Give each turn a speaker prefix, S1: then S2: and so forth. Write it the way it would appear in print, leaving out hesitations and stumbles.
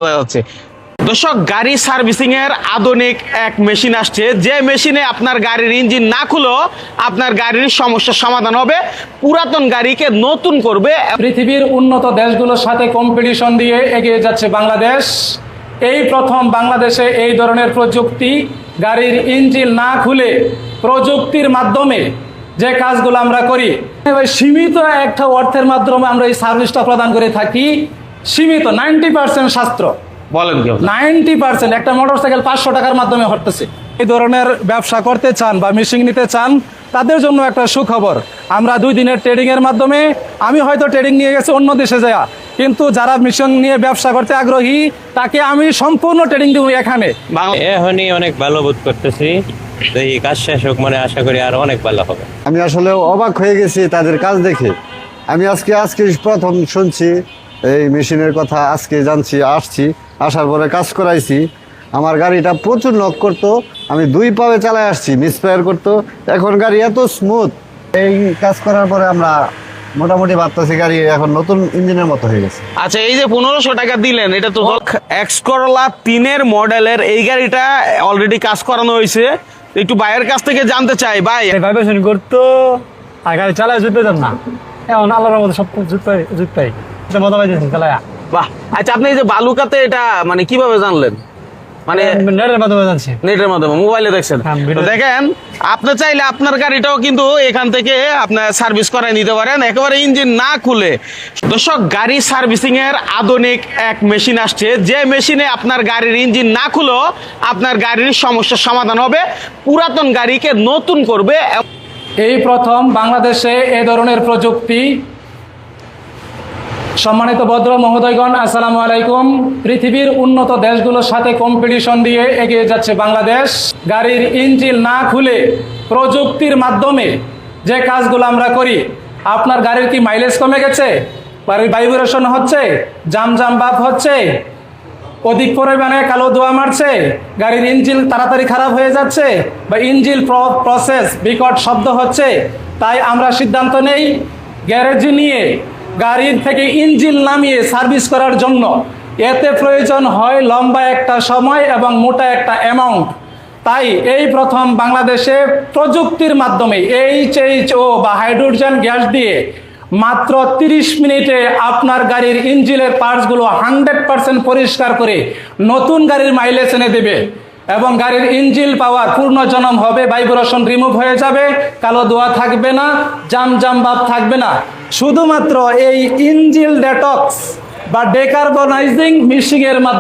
S1: হচ্ছে দর্শক, গাড়ি সার্ভিসিং এর আধুনিক এক মেশিন আসছে, যে মেশিনে আপনার গাড়ির ইঞ্জিন না খুলেও আপনার গাড়ির সমস্যার সমাধান হবে, পুরাতন গাড়িকে নতুন করবে।
S2: পৃথিবীর উন্নত দেশগুলোর সাথে কম্পিটিশন দিয়ে এগিয়ে যাচ্ছে বাংলাদেশ। এই প্রথম বাংলাদেশে এই ধরনের প্রযুক্তি, গাড়ির ইঞ্জিন না খুলে প্রযুক্তির মাধ্যমে যে কাজগুলো আমরা করি, সীমিত একটা অর্থের মাধ্যমে আমরা এই সার্ভিসটা প্রদান করে থাকি। সীমিত 90% শাস্ত্র
S1: বলেন কি
S2: 90%। একটা মোটরসাইকেল 500 টাকার মাধ্যমে হটতেছে। এই ধরনের ব্যবসা করতে চান বা মেশিন নিতে চান, তাদের জন্য একটা সুখবর। আমরা 2 দিনের ট্রেডিং এর মাধ্যমে, আমি হয়তো ট্রেডিং নিয়ে গেছি অন্য দেশে যাওয়া, কিন্তু যারা মেশিন নিয়ে ব্যবসা করতে আগ্রহী তাকে আমি সম্পূর্ণ ট্রেডিং দেবো এখানে।
S3: এখনই অনেক ভালো বোধ করতেছি। তো এই কাজ শেষ হোক, মানে আশা করি আরো অনেক ভালো হবে।
S4: আমি আসলে অবাক হয়ে গেছি তাদের কাজ দেখে। আমি আজকে প্রথম শুনছি এই মেশিনের কথা, আজকে জানছি, আসার পরে কাজ করাইছি। আমার গাড়িটা প্রচুর নক করতো, আমি 2 পায়ে চালায় আসছি, মিসফায়ার করতো। এখন গাড়ি এত স্মুথ। এই কাজ করার পরে আমরা মোটামুটি ভাবতেছি গাড়ি এখন নতুন ইঞ্জিনের মতো হয়ে গেছে।
S1: আচ্ছা, এই যে 1500 টাকা দিলেন, এটা তো এক্স করলা 3 মডেলের এই গাড়িটা অলরেডি কাজ করানো হয়েছে। একটু ভাইয়ের কাছ থেকে জানতে চাই, ভাই
S2: ভাইব্রেশন করতো আর গাড়ি চালায় জুত পেতাম না, এখন আল্লাহর মতো সব জুত পাই মজা পাইতেছি চালায়া।
S1: বাহ। আচ্ছা, আপনি এই যে বালুকাতে এটা মানে কিভাবে জানলেন? মানে
S2: নেটের মাধ্যমে জানছি,
S1: নেটের মাধ্যমে, মোবাইলে দেখছেন? তো দেখেন, আপনি চাইলে আপনার গাড়িটাও কিন্তু এখান থেকে আপনার সার্ভিস করায় নিতে পারেন, একেবারে ইঞ্জিন না খুলে। দর্শক, গাড়ি সার্ভিসিং এর আধুনিক এক মেশিন আসছে, যে মেশিনে আপনার গাড়ির ইঞ্জিন না খুলেও আপনার গাড়ির সমস্যার সমাধান হবে, পুরাতন গাড়িকে নতুন করবে।
S2: এই প্রথম বাংলাদেশে এ ধরনের প্রযুক্তি। সম্মানিত ভদ্র মহোদয়গণ, আসসালামু আলাইকুম। পৃথিবীর উন্নত দেশগুলোর সাথে কম্পিটিশন দিয়ে এগিয়ে যাচ্ছে বাংলাদেশ। গাড়ির ইঞ্জিন না খুলে প্রযুক্তির মাধ্যমে যে কাজগুলো আমরা করি, আপনার গাড়ির কি মাইলেজ কমে গেছে, গাড়ির ভাইব্রেশন হচ্ছে, জাম ভাব হচ্ছে, অধিক পরিমাণে কালো ধোঁয়া মারছে, গাড়ির ইঞ্জিন তাড়াতাড়ি খারাপ হয়ে যাচ্ছে, বা ইঞ্জিন প্রসেস বিকট শব্দ হচ্ছে, তাই আমরা সিদ্ধান্ত নেই গ্যারেজে নিয়ে গাড়ির থেকে ইঞ্জিন নামিয়ে সার্ভিস করার জন্য। এতে প্রয়োজন হয় লম্বা একটা সময় এবং মোটা একটা অ্যামাউন্ট। তাই এই প্রথম বাংলাদেশে প্রযুক্তির মাধ্যমে HHO বা হাইড্রোজেন গ্যাস দিয়ে মাত্র 30 মিনিটে আপনার গাড়ির ইঞ্জিনের পার্টসগুলো 100% পরিষ্কার করে নতুন গাড়ির মাইলেজ এনে দেবে এবং গাড়ির ইঞ্জিন পাওয়ার পূর্ণজনম হবে, ভাইব্রেশন রিমুভ হয়ে যাবে, কালো ধোঁয়া থাকবে না, জাম ভাব থাকবে না। শুধুমাত্র এই ইঞ্জিন ডেটক্স বা ডেকার্বনাইজিং মেশিনের মাধ্যমে